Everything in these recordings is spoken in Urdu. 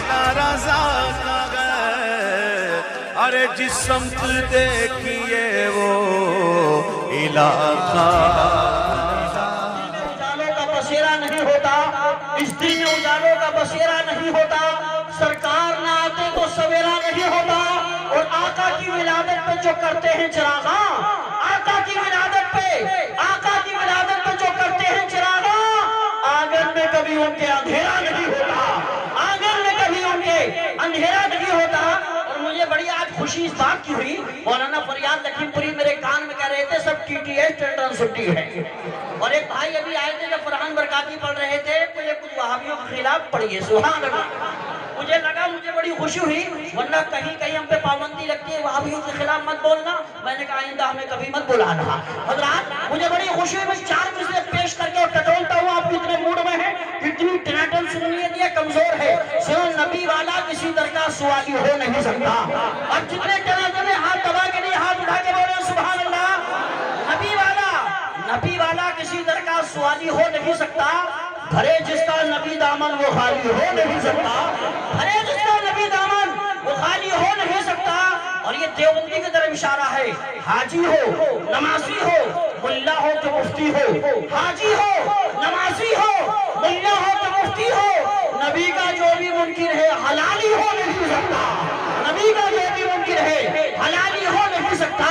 کا رضا کا ہے، ارے جس سمت دیکھیے وہ علاقہ۔ اجالوں کا بسیرا نہیں ہوتا، اس دل میں اجالوں کا بسیرا نہیں ہوتا، سرکار نہ آتے تو سویرا نہیں ہوتا۔ اور آقا کی ولادت پہ جو کرتے ہیں چراغاں، آقا کی ولادت پہ، آقا کی ولادت پہ جو کرتے ہیں چراغاں، آنگن میں کبھی ان کے اندھیرا نہیں ہوتا، آنگن میں کبھی ان کے اندھیرا نہیں ہوتا۔ اور مجھے بڑی آج خوشی اس بات کی ہوئی، مولانا فریاد لکھیم پوری میرے کان میں کہہ رہے تھے سب TTS ٹنڈن چھٹی ہے۔ اور ایک بھائی ابھی آئے تھے جب فرحان برکاتی پڑھ رہے تھے، مجھے کچھ وہابیوں کے خلاف پڑھیے، سبحان اللہ۔ مجھے لگا، مجھے بڑی خوشی ہوئی، ورنہ کہیں کہیں ہم پہ پابندی لگتی ہے وہابیوں کے خلاف مت بولنا، میں نے کہا آئندہ ہمیں کبھی مت بلانا۔ حضرات مجھے بڑی خوشی ہوئی، میں 4 مصرے پیش کر کے اور ٹٹولتا ہوں، آپ اتنے موڈ میں ہیں، اتنی ٹناٹن سنیت یہ کمزور ہے۔ سنو، نبی والا کسی درگاہ سوالی ہو نہیں سکتا۔ اور جتنے ٹناٹن ہیں ہاتھ دبا کے نہیں، ہاتھ اٹھا کے بولے سبحان اللہ۔ نبی والا کسی درگاہ سوالی ہو نہیں سکتا، بھرے جس کا نبی دامن وہ خالی ہو نہیں سکتا، بھرے جس کا نبی دامن وہ خالی ہو نہیں سکتا۔ اور یہ دیوبندی کی طرف اشارہ ہے، حاجی ہو، نمازی ہو، ملا ہو کہ مفتی ہو، حاجی ہو، نمازی ہو، ملا ہو کہ مفتی ہو، نبی کا جو بھی منکر ہے حلالی ہو نہیں سکتا، نبی کا جو بھی منکر ہے حلالی ہو نہیں سکتا۔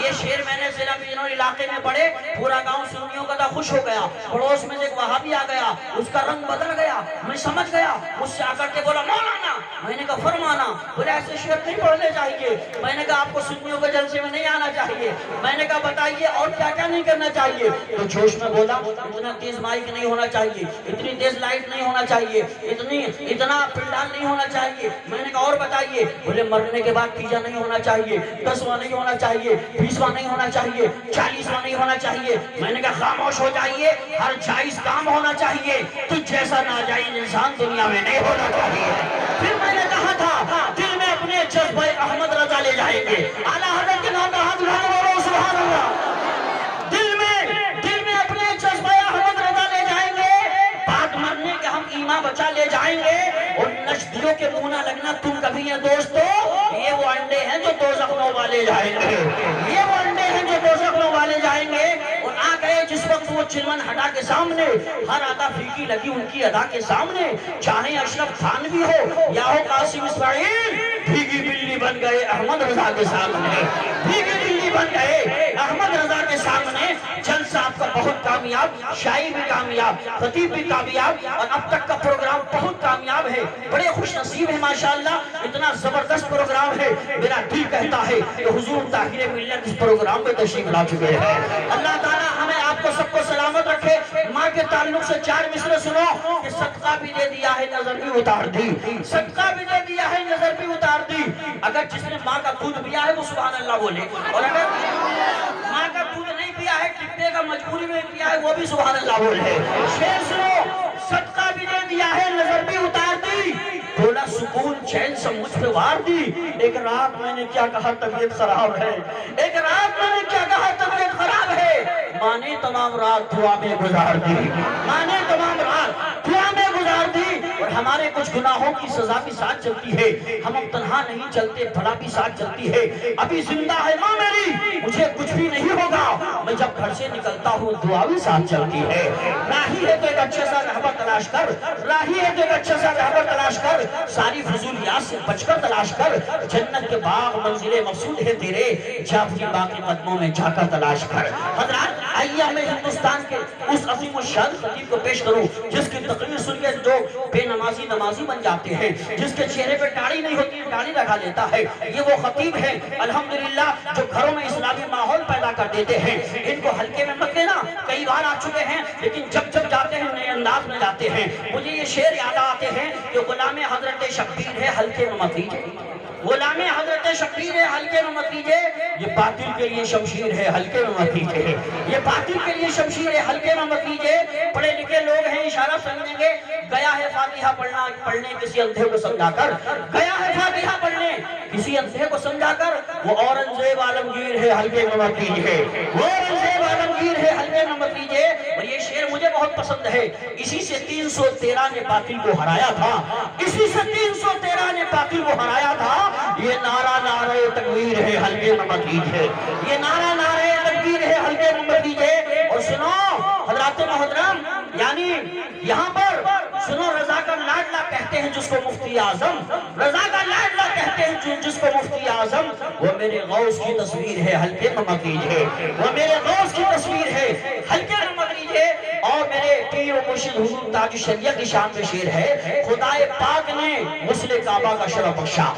یہ شعر میں نے ضلع بجنور علاقے میں پڑھے، پورا گاؤں سنیوں کا تھا، خوش ہو گیا۔ پڑوس میں سے ایک وہابی آ گیا، اس کا رنگ بدل گیا، میں سمجھ گیا، مجھ سے آ کر کے بولا مولانا، میں نے کہا فرمانا، بولے ایسے شعر نہیں پڑھنے چاہیے۔ میں نے کہا آپ کو سنیوں کے جلسے میں نہیں آنا چاہیے۔ میں نے کہا بتائیے اور کیا کیا نہیں کرنا چاہیے؟ تو جوش میں بولا اتنا تیز مائک نہیں ہونا چاہیے، اتنی تیز لائٹ نہیں ہونا چاہیے، اتنا پنڈال نہیں ہونا چاہیے۔ میں نے کہا اور بتائیے؟ بولے مرنے کے بعد تیجا نہیں ہونا چاہیے، 10واں نہیں ہونا چاہیے، 20واں نہیں ہونا چاہیے، 40واں نہیں ہونا چاہیے۔ میں نے کہا خاموش ہو جائیے، ہر جائز کام ہونا چاہیے، تجھ جیسا ناجائز انسان دنیا میں نہیں ہونا چاہیے۔ پھر میں نے کہا تھا دل میں اپنے جذبہ احمد رضا لے جائیں گے، اعلیٰ حضرت کے نام پر ہاتھ اٹھا کے بولو سبحان اللہ۔ دل میں اپنے جذبہ احمد رضا لے جائیں گے، بات مرنے کے ہم ایمان بچا لے جائیں گے۔ اور نشدیوں کے منہ نہ لگنا تم کبھی ہیں دوستو، یہ وہ انڈے ہیں جو دوزخ میں والے جائیں گے، یہ وہ انڈے ہیں جو دوزخ میں والے جائیں گے۔ اور آ گئے جس وقت وہ چلمن ہٹا کے سامنے، ہر ادا پھیکی لگی ان کی ادا کے سامنے، چاہے اشرف خان بھی ہو یا ہو قاسم اسماعیل، بھیگی بلی بن گئے احمد رضا کے سامنے، بھیگی بلی بن گئے احمد رضا کے سامنے۔ جلسہ آپ کا بہت کامیاب، شاعری بھی کامیاب، خطیب بھی کامیاب، اور اب تک کا پروگرام بہت کامیاب ہے، بڑے خوش نصیب ہیں ماشاءاللہ، اتنا زبردست پروگرام ہے۔ میرا دل کہتا ہے کہ حضور طاہر ملت اس پروگرام میں تشریف لا چکے ہیں۔ اللہ تعالیٰ ہمیں آپ کو سب کو سلامت رکھے۔ ماں کے تعلق سے 4 مصرے سنو کہ صدقہ بھی دے دیا ہے نظر بھی اتار دی، صدقہ بھی دے دیا ہے نظر بھی اتار دی۔ اگر جس نے ماں کا دودھ پیا ہے وہ سبحان اللہ بولے، اور اگر ماں کا دودھ نہیں پیا ہے، ٹپے کا مجبوری میں پیا ہے، وہ بھی سبحان اللہ بولے۔ شعر سنو، صدقہ بھی دے دیا ہے نظر بھی اتار دی، بولا سکون چین سے مجھ پہ وار دی۔ ایک رات میں نے کیا کہا طبیعت خراب ہے، ایک رات میں نے کیا کہا طبیعت خراب ہے، ماں نے تمام رات دعا میں گزار دی، ماں نے تمام رات دعا میں گزار دی۔ اور ہمارے کچھ گناہوں کی سزا بھی ساتھ چلتی ہے، ہم اب تنہا نہیں چلتے، بھلا بھی ساتھ چلتی ہے۔ ابھی زندہ ہے ماں میری، مجھے کچھ بھی نہیں ہوگا، میں جب گھر سے نکلتا ہوں دعا بھی ساتھ چلتی ہے۔ راہی ہے تو ایک اچھا سا رہبر تلاش کر، راہی ہے تو ایک اچھا سا رہبر تلاش کر، ساری فضولیات سے بچ کر تلاش کر، جنت کے باغ منزل مقصود ہے تیرے، جا اپنی باقی قدموں میں جا کر تلاش کر۔ حضرات آئیے میں ہندوستان کے اس عظیم الشان خطیب کو پیش کروں جس کی تقریر سن کے جو بے نمازی نمازی بن جاتے ہیں، جس کے چہرے پہ داڑھی نہیں ہوتی داڑھی لگا لیتا ہے۔ یہ وہ خطیب ہیں الحمدللہ جو گھروں میں اسلامی ماحول پیدا کر دیتے ہیں۔ ان کو ہلکے میں مت لینا، کئی بار آ چکے ہیں لیکن جب جب جاتے ہیں نئے انداز میں جاتے ہیں۔ مجھے یہ شعر یاد آتے ہیں کہ غلام حضرت شبیر ہے ہلکے میں مت لیجیے، غلام حضرت شبیر ہے ہلکے میں مت لیجیے، یہ باطل کے لیے شمشیر ہے ہلکے میں مت لیجیے، یہ باطل کے لیے شمشیر ہے ہلکے میں مت لیجیے۔ پڑھے لکھے لوگ ہیں اشارہ سمجھیں گے، گیا ہے فاتحہ پڑھنے کسی اندھے کو سمجھا کر، گیا ہے فاتحہ پڑھنے کسی اندھے کو سمجھا کر، وہ اورنگزیب عالمگیر ہے ہلکے میں مت لیجیے، وہ اورنگزیب عالمگیر ہے ہلکے میں مت لیجیے۔ اور یہ شعر مجھے بہت پسند ہے، اسی سے 313 نے باطل کو ہرایا تھا، اسی سے 313 نے باطل کو ہرایا تھا۔ یہ نعرہ نعرہ تکبیر ہے، حلقے میں مت لیجیے، یہ نعرہ نعرہ تکبیر ہے، حلقے میں مت لیجیے۔ اور سنو حضرات محترم، یعنی یہاں پر سنو، رضا کا لاڈلا کہتے ہیں جس کو مفتی اعظم، رضا کا لاڈلا کہتے ہیں جس کو مفتی اعظم، وہ میرے غوث کی تصویر ہے، حلقے میں مت لیجیے، وہ میرے غوث کی تصویر ہے، حلقے میں مت لیجیے۔ اور میرے پیر و مرشد حضور تاج شریعت کی شان میں شعر ہے، خدائے پاک نے غسل کعبہ کا شرف بخشا،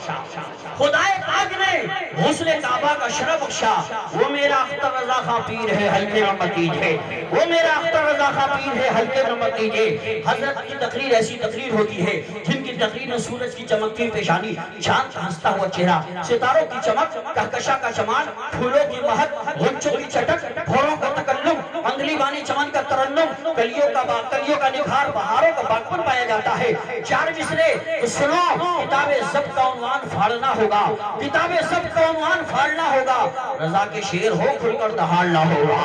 خدائے پاک نے غسل کعبہ کا شرف بخشا، وہ میرا اختر رضا خان پیر ہے، حلقے میں مت لیجیے، وہ میرا اختر رضا خان پیر ہے، حلقے میں مت لیجیے۔ حضرت کی تقریر ایسی تقریر ہوتی ہے جن کی تقریر میں سورج کی چمکتی پیشانی، چاند کا ہنستا ہوا چہرہ، ستاروں کی چمک، کہکشاں کا چمان، پھولوں کی مہک، غنچوں کی چٹک، بھوروں کا تکلم، انگلی بانی چمن کا ترنم، کلیوں کا نکھار، بہاروں کا باغپن پایا جاتا ہے۔ چار مصرے تو سنو، کتاب ضبط کا عنوان پھاڑنا ہوگا، کتاب ضبط کا عنوان پھاڑنا ہوگا، رضا کے شعر ہو کھل کر دہاڑنا ہوگا،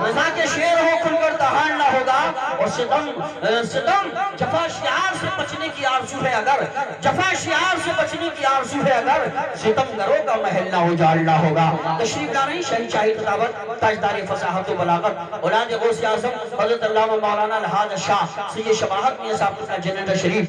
رضا کے شعر ہو کھل کر دہاڑنا ہوگا۔ اور ستم جفا شعار سے بچنے کی آرزو ہے اگر، جفا شعار سے بچنے کی آرزو ہے اگر، ستم گروں کا محلہ اجاڑنا ہوگا۔ تشریف لا رہی شہنشاہ شاہی خطابت، تاجدار فصاحت و بلاغت، اولاد غوث اعظم حضرت علامہ مولانا الحاج شاہ سید شباہت میاں صاحب کا جنازہ شریف